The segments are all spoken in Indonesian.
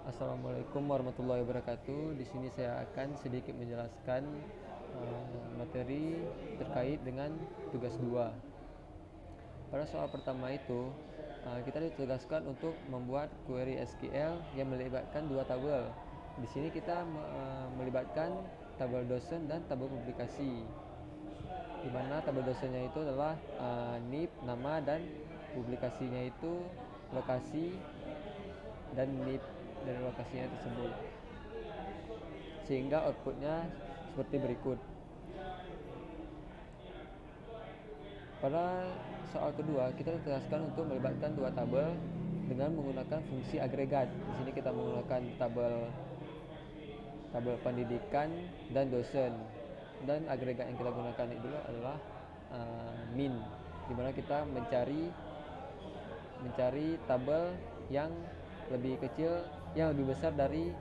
Assalamualaikum warahmatullahi wabarakatuh. Di sini saya akan sedikit menjelaskan materi terkait dengan tugas 2. Pada soal pertama itu, kita ditugaskan untuk membuat query SQL yang melibatkan dua tabel. Di sini kita melibatkan tabel dosen dan tabel publikasi. Di mana tabel dosennya itu adalah NIP, nama, dan publikasinya itu lokasi dan NIP dari lokasinya tersebut, sehingga outputnya seperti berikut. Pada soal kedua, kita ditugaskan untuk melibatkan dua tabel dengan menggunakan fungsi agregat. Di sini kita menggunakan tabel pendidikan dan dosen, dan agregat yang kita gunakan itu adalah min, di mana kita mencari tabel yang lebih kecil, yang lebih besar dari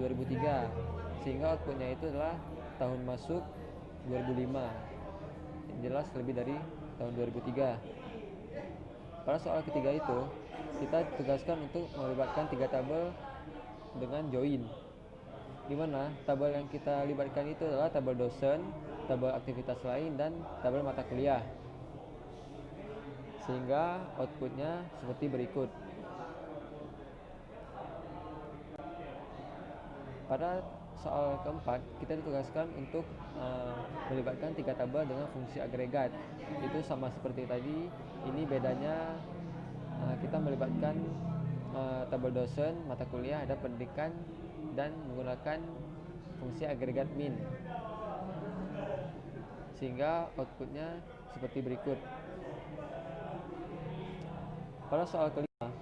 2003, sehingga outputnya itu adalah tahun masuk 2005, yang jelas lebih dari tahun 2003. Pada soal ketiga itu, kita tugaskan untuk melibatkan tiga tabel dengan join, di mana tabel yang kita libatkan itu adalah tabel dosen, tabel aktivitas lain, dan tabel mata kuliah, sehingga outputnya seperti berikut. Pada soal keempat, kita ditugaskan untuk melibatkan tiga tabel dengan fungsi agregat. Itu sama seperti tadi, ini bedanya kita melibatkan tabel dosen, mata kuliah, dan pendidikan, dan menggunakan fungsi agregat min, sehingga outputnya seperti berikut. Pada soal kelima,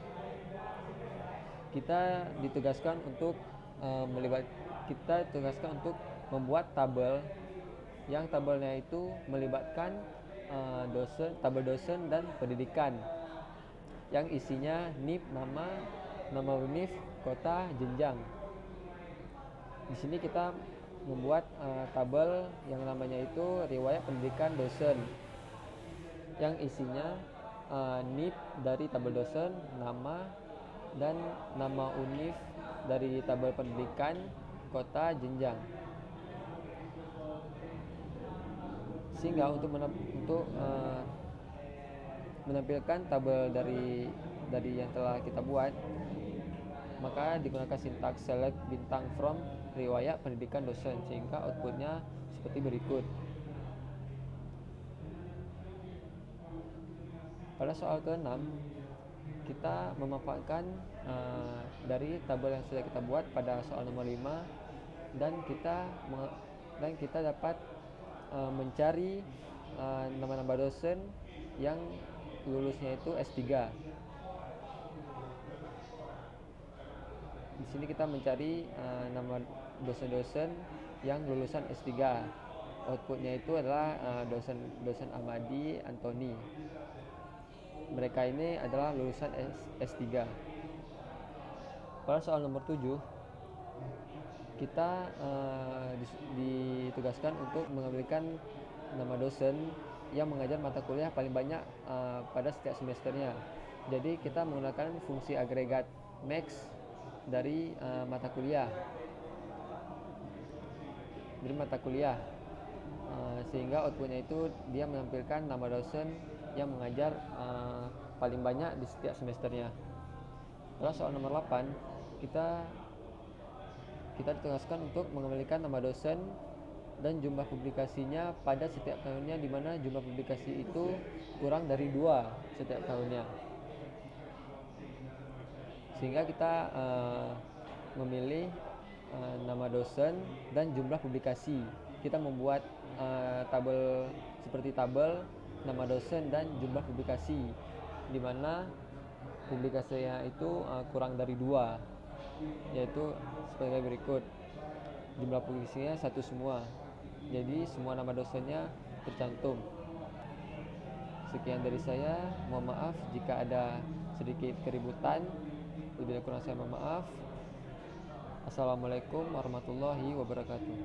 kita ditugaskan untuk membuat tabel yang tabelnya itu melibatkan tabel dosen dan pendidikan, yang isinya NIP, nama univ, kota, jenjang. Di sini kita membuat tabel yang namanya itu riwayat pendidikan dosen, yang isinya NIP dari tabel dosen, nama, dan nama univ dari tabel pendidikan, kota, jenjang. Sehingga untuk menampilkan tabel dari yang telah kita buat, maka digunakan sintaks select bintang from riwayat pendidikan dosen, sehingga outputnya seperti berikut. Pada soal ke-6, kita memanfaatkan dari tabel yang sudah kita buat pada soal nomor 5, dan kita dapat mencari nama-nama dosen yang lulusnya itu S3. Di sini kita mencari nama dosen-dosen yang lulusan S3. Outputnya itu adalah dosen Ahmadi, Antoni. Mereka ini adalah lulusan S3. Pada soal nomor 7, kita ditugaskan untuk mengambilkan nama dosen yang mengajar mata kuliah paling banyak pada setiap semesternya. Jadi kita menggunakan fungsi agregat max dari mata kuliah, sehingga outputnya itu dia menampilkan nama dosen yang mengajar paling banyak di setiap semesternya. Lalu soal nomor 8, kita ditugaskan untuk mengembalikan nama dosen dan jumlah publikasinya pada setiap tahunnya, di mana jumlah publikasi itu kurang dari 2 setiap tahunnya. Sehingga kita memilih nama dosen dan jumlah publikasi. Kita membuat tabel seperti tabel nama dosen dan jumlah publikasi, di mana publikasinya itu kurang dari 2, yaitu sebagai berikut. Jumlah publikasinya 1 semua, jadi semua nama dosennya tercantum. Sekian dari saya, mohon maaf jika ada sedikit keributan. Lebih kurang saya mohon maaf. Assalamualaikum warahmatullahi wabarakatuh.